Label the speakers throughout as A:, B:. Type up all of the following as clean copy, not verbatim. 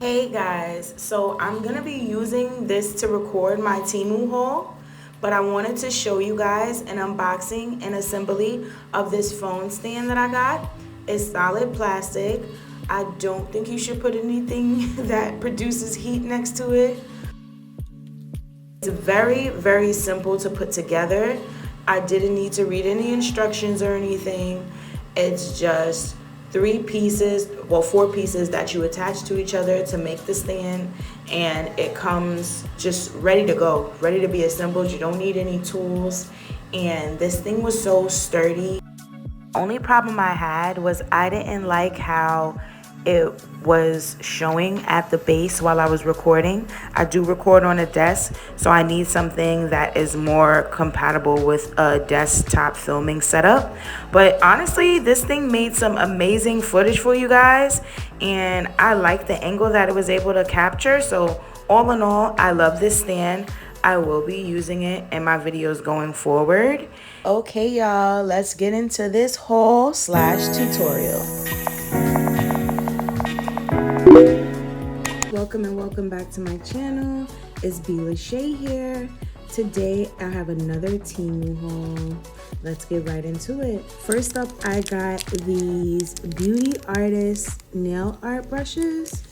A: Hey guys, so I'm gonna be using this to record my TEMU haul, but I wanted to show you guys an unboxing and assembly of this phone stand that I got. It's solid plastic. I don't think you should put anything that produces heat next to it. It's very simple to put together. I didn't need to read any instructions or anything. It's just four pieces that you attach to each other to make the stand, and it comes just ready to go, ready to be assembled. You don't need any tools, and this thing was so sturdy. Only problem I had was I didn't like how it was showing at the base while I was recording. I do record on a desk, so I need something that is more compatible with a desktop filming setup. But honestly, this thing made some amazing footage for you guys, and I like the angle that it was able to capture. So all in all, I love this stand. I will be using it in my videos going forward. Okay, y'all, let's get into this haul / tutorial. Welcome back to my channel. It's BeeLashay here. Today I have another TEMU haul. Let's get right into it. First up, I got these Beauty Artist nail art brushes,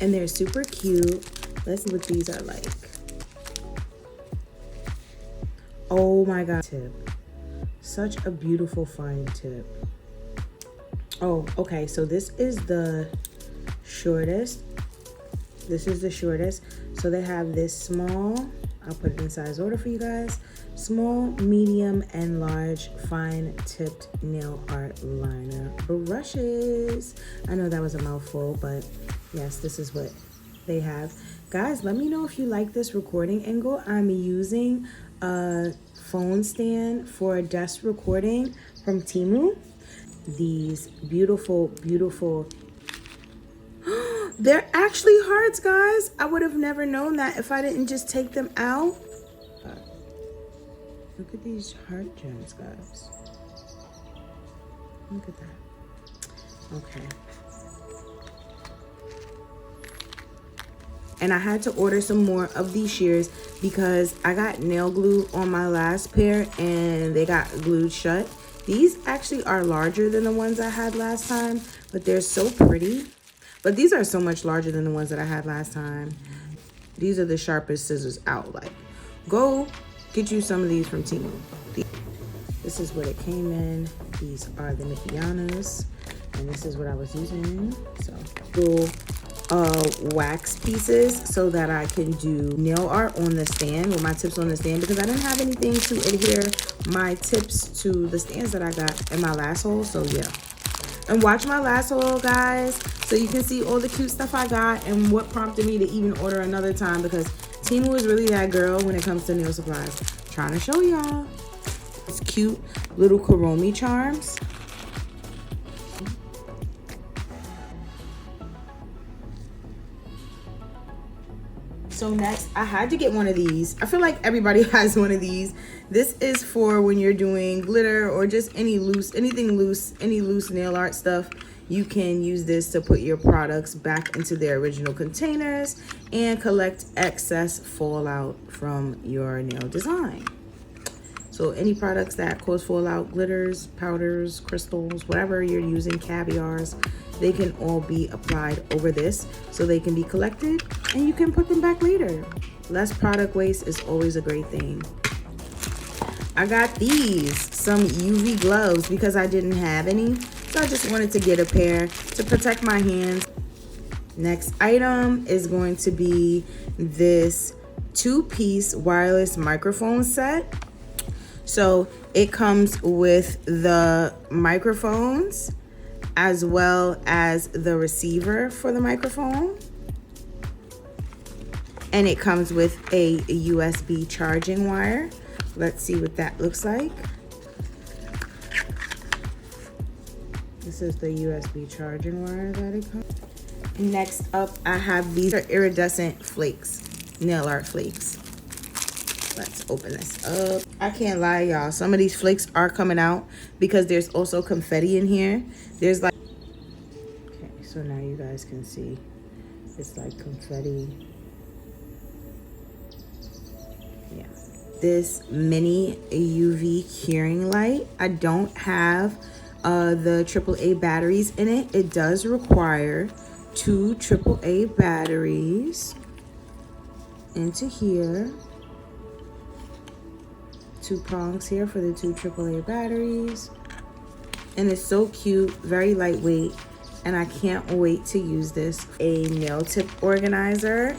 A: and they're super cute. Let's see what these are like. Oh my god, tip. Such a beautiful fine tip. Oh, okay, so this is the shortest. So they have this small, I'll put it in size order for you guys, small, medium, and large fine tipped nail art liner brushes. I know that was a mouthful, but yes, this is what they have. Guys, let me know if you like this recording angle. I'm using a phone stand for desk recording from TEMU. These beautiful they're actually hearts, guys. I would have never known that if I didn't just take them out. Look at these heart gems, guys. Look at that. Okay. And I had to order some more of these shears because I got nail glue on my last pair and they got glued shut. These actually are larger than the ones I had last time, but they're so pretty. But these are so much larger than the ones that I had last time. These are the sharpest scissors out. Like, go get you some of these from TEMU. This is what it came in. These are the Mikianas, and this is what I was using. So, little wax pieces so that I can do nail art on the stand with my tips on the stand, because I didn't have anything to adhere my tips to the stands that I got in my last haul. So yeah, and watch my last haul, guys, so you can see all the cute stuff I got and what prompted me to even order another time, because TEMU is really that girl when it comes to nail supplies. Trying to show y'all these cute little Kuromi charms. So next, I had to get one of these. I feel like everybody has one of these. This is for when you're doing glitter or just any loose nail art stuff. You can use this to put your products back into their original containers and collect excess fallout from your nail design. So any products that cause fallout, glitters, powders, crystals, whatever you're using, caviars, they can all be applied over this so they can be collected and you can put them back later. Less product waste is always a great thing. I got some UV gloves because I didn't have any, so I just wanted to get a pair to protect my hands. Next item is going to be this 2-piece wireless microphone set. So it comes with the microphones as well as the receiver for the microphone. And it comes with a USB charging wire. Let's see what that looks like. This is the USB charging wire that it comes. Next up, I have these iridescent flakes, nail art flakes. Let's open this up. I can't lie, y'all. Some of these flakes are coming out because there's also confetti in here. There's like, okay, so So now you guys can see it's like confetti. Yeah. This mini UV curing light, I don't have the AAA batteries in it. It does require 2 AAA batteries into here. 2 prongs here for the 2 AAA batteries. And it's so cute, very lightweight, and I can't wait to use this. A nail tip organizer,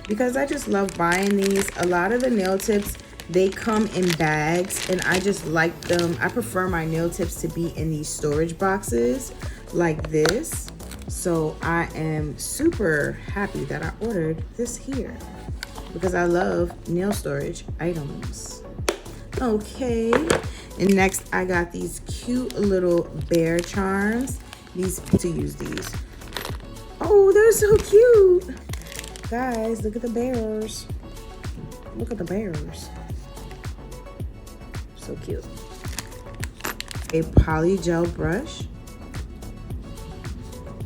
A: because I just love buying these. A lot of the nail tips, they come in bags, and I just like them. I prefer my nail tips to be in these storage boxes like this. So I am super happy that I ordered this here because I love nail storage items. Okay, and next I got these cute little bear charms. These to use these. Oh, they're so cute. Guys, look at the bears. Look at the bears. So cute. A poly gel brush.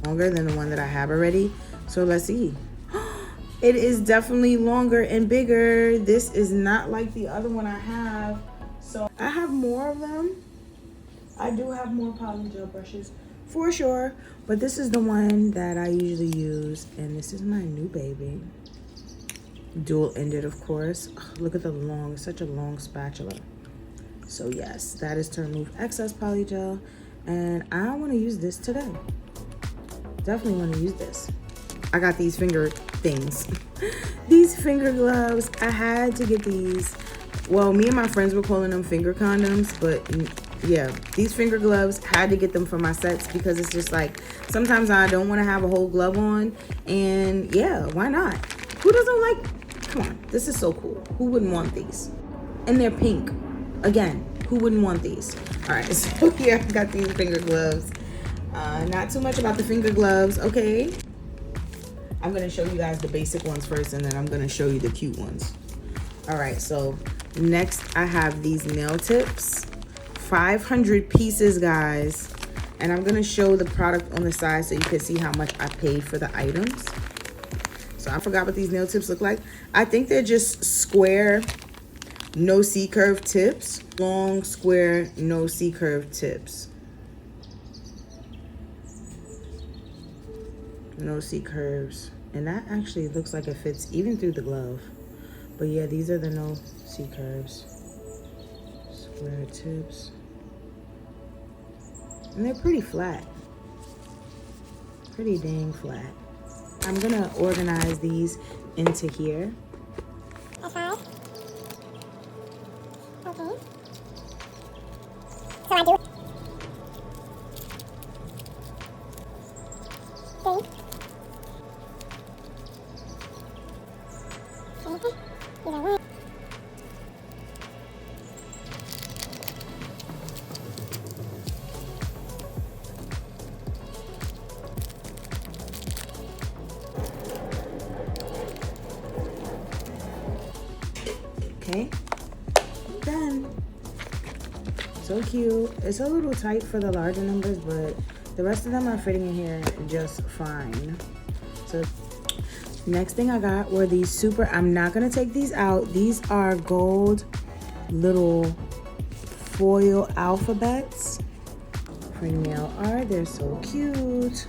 A: Longer than the one that I have already. So let's see. It is definitely longer and bigger. This is not like the other one I have. So I have more of them. I do have more poly gel brushes for sure. But this is the one that I usually use. And this is my new baby. Dual ended, of course. Oh, look at the long, such a long spatula. So yes, that is to remove excess poly gel. And I want to use this today. Definitely want to use this. I got these finger things. These finger gloves. I had to get these. Well, me and my friends were calling them finger condoms, but yeah, these finger gloves, had to get them for my sets because it's just like, sometimes I don't want to have a whole glove on, and yeah, why not? Who doesn't like, come on, this is so cool. Who wouldn't want these? And they're pink. Again, who wouldn't want these? All right, so here I got these finger gloves. Not too much about the finger gloves, okay? I'm gonna show you guys the basic ones first, and then I'm gonna show you the cute ones. All right, so next I have these nail tips. 500 pieces, guys. And I'm gonna show the product on the side so you can see how much I paid for the items. So I forgot what these nail tips look like. I think they're just square, no C-curve tips. Long, square, no C-curve tips. No C-curves. And that actually looks like it fits even through the glove. But yeah, these are the no C-curves. Square tips. And they're pretty flat. Pretty dang flat. I'm gonna organize these into here.
B: Okay. So I do. Three.
A: Okay, done. So cute. It's a little tight for the larger numbers, but the rest of them are fitting in here just fine. So next thing I got were these super, I'm not gonna take these out. These are gold little foil alphabets for nail art. They're so cute.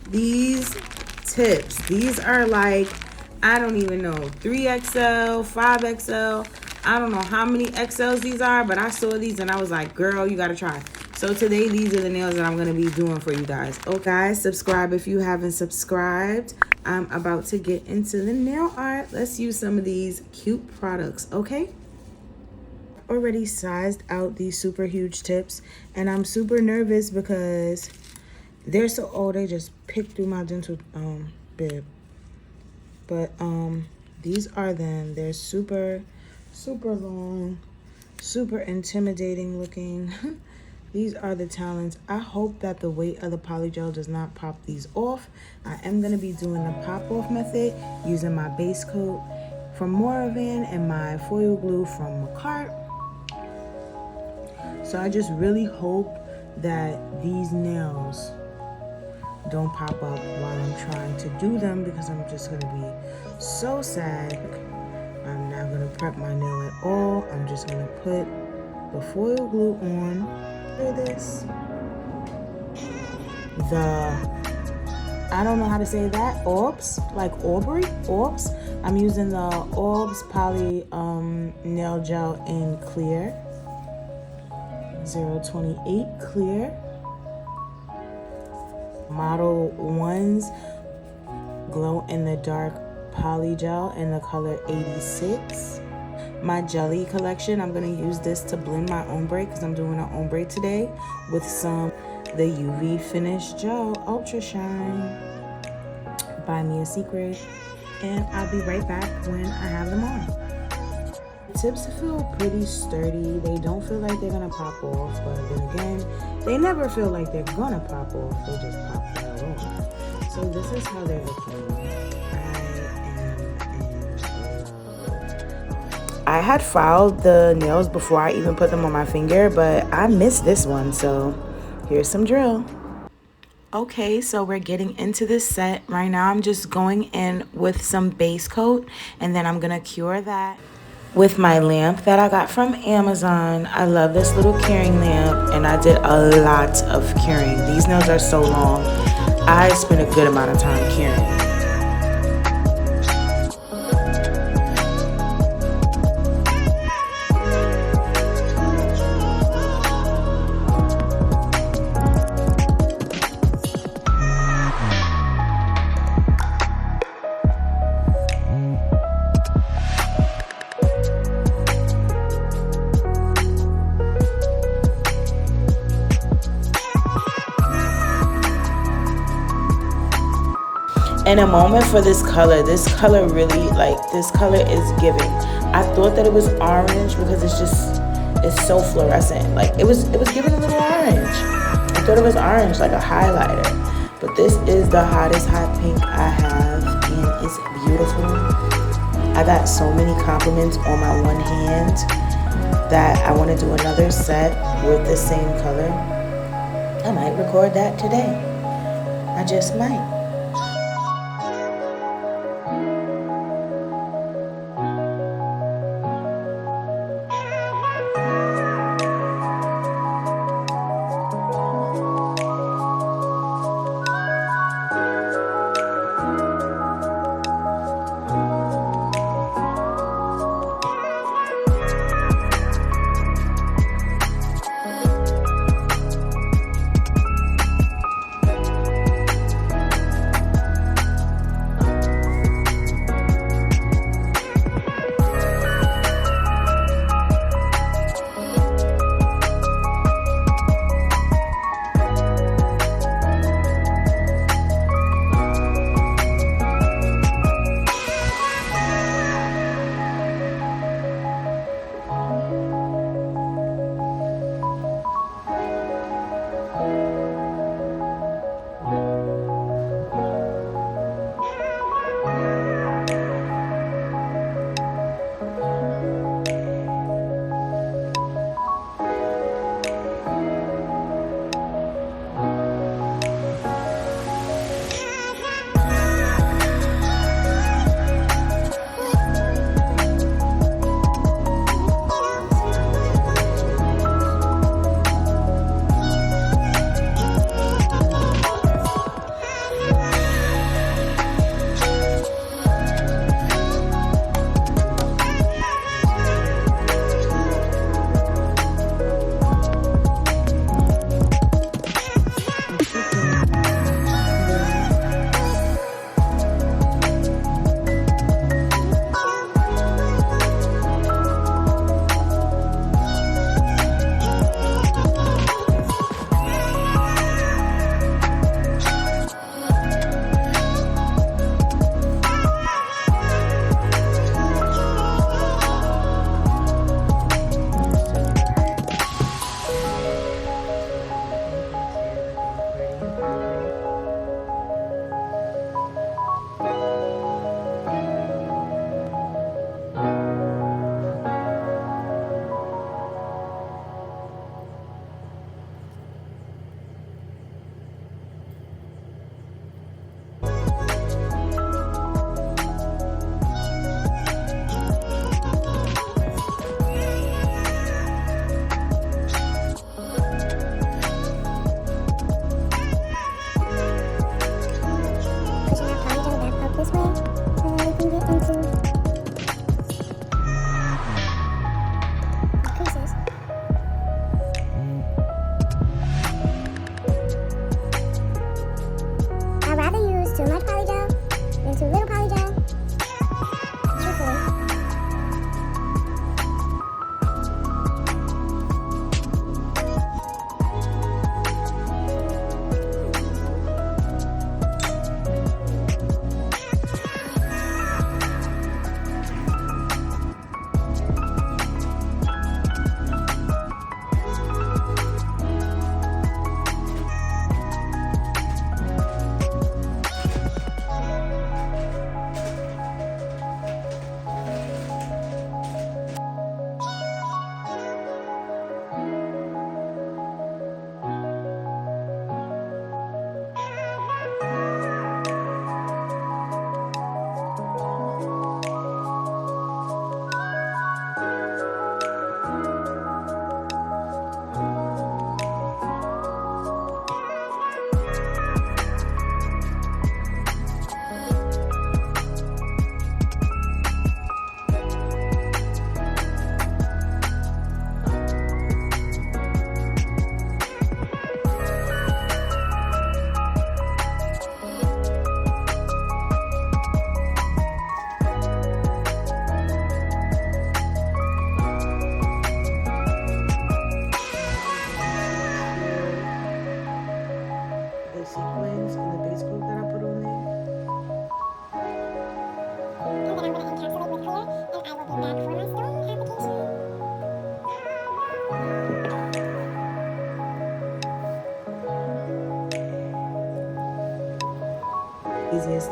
A: These tips, these are like, I don't even know, 3XL, 5XL. I don't know how many XLs these are, but I saw these and I was like, girl, you gotta try. So today, these are the nails that I'm gonna be doing for you guys. Oh, guys, subscribe if you haven't subscribed. I'm about to get into the nail art. Let's use some of these cute products, okay? Already sized out these super huge tips, and I'm super nervous because they're so old, they just picked through my dental bib. But these are them. They're super, super long, super intimidating looking. These are the talons. I hope that the weight of the polygel does not pop these off. I am gonna be doing the pop off method using my base coat from Moravan and my foil glue from McCart. So I just really hope that these nails don't pop up while I'm trying to do them, because I'm just gonna be so sad. I'm not gonna prep my nail at all. I'm just gonna put the foil glue on. Look at this. I don't know how to say that, Orbs, like Aubrey, Orbs. I'm using the Orbs Poly Nail Gel in clear, 028 clear. Model 1's Glow in the Dark Poly Gel in the color 86. My jelly collection, I'm gonna use this to blend my ombre because I'm doing an ombre today with the UV Finish Gel Ultra Shine. Buy me a secret, and I'll be right back when I have them on. The tips feel pretty sturdy. They don't feel like they're gonna pop off, but then again, they never feel like they're gonna pop off. They just pop right off. So this is how they're looking. I had filed the nails before I even put them on my finger, but I missed this one, so here's some drill. Okay, so we're getting into this set. Right now I'm just going in with some base coat, and then I'm gonna cure that with my lamp that I got from Amazon. I love this little curing lamp, and I did a lot of curing. These nails are so long. I spent a good amount of time curing. And a moment for this color really, like, this color is giving. I thought that it was orange because it's so fluorescent. Like, it was giving a little orange. I thought it was orange, like a highlighter. But this is the hottest hot pink I have, and it's beautiful. I got so many compliments on my one hand that I want to do another set with the same color. I might record that today. I just might.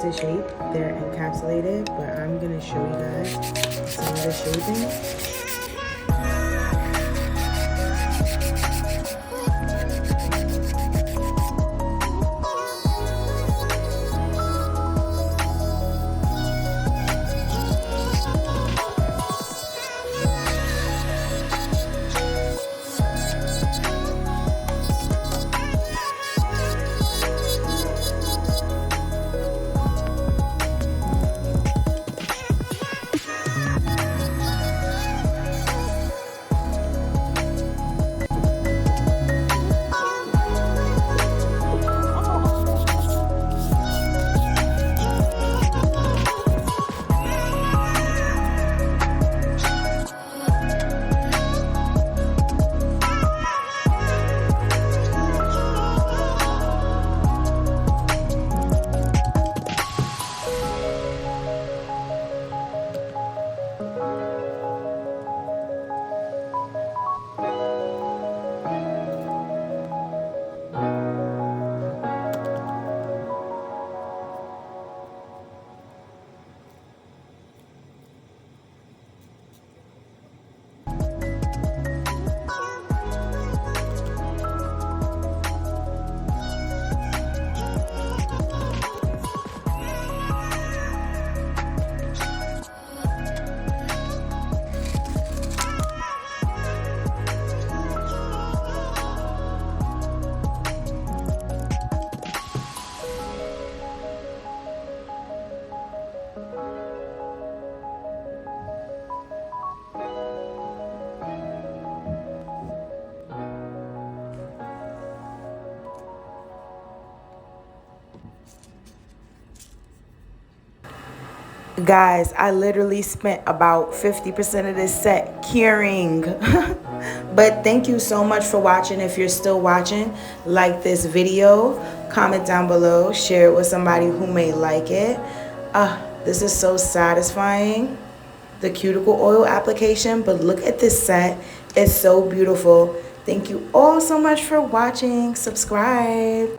A: to shape. They're encapsulated, but I'm gonna show you guys some of the shaping. Guys, I literally spent about 50% of this set curing. But thank you so much for watching. If you're still watching, like this video, comment down below, share it with somebody who may like it. This is so satisfying, the cuticle oil application. But look at this set. It's so beautiful. Thank you all so much for watching. Subscribe.